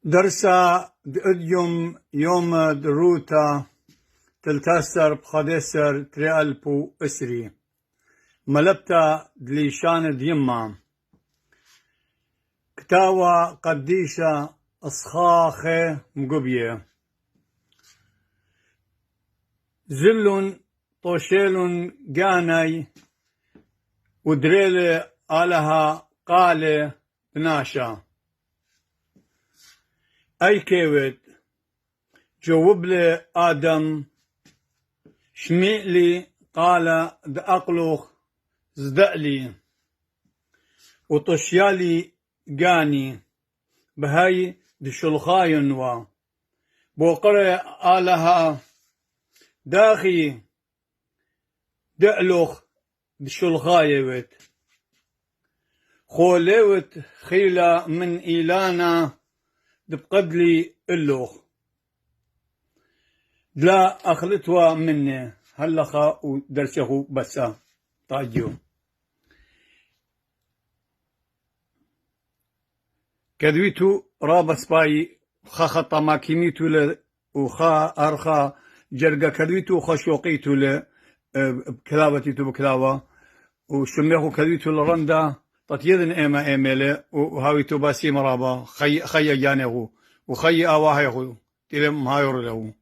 درسا دأديوم يوم دروتا تلتاسر بخدسر تريالبو اسري ملبتا دليشان ديما كتاوى قديشة أصخاخي مقبية زل طوشيل جاني ودريل آلها قال بناشا أي كيوت جوب لي آدم شميلي قال دأقلوخ زدألي وطشيالي جاني بهاي دشلخاين و بوقري آلها داخي دألوخ دشلخايوت خولوت خيلة من إيلانا دبقدلي اللوخ لا أخلتوا مني هلخا ودرسه بسا طاجيو كدويتو رابس باي خخطا ماكينيتو ل وخا أرخا جرقا كدويتو خشوقيتو ل بكلاوتيتو بكلاوة وشميخو كدويتو لرندا تطيذن إيما إيميلي وهاويتو باسي مرابا خي جانيغو وخي آواهيغو تلم هايرو له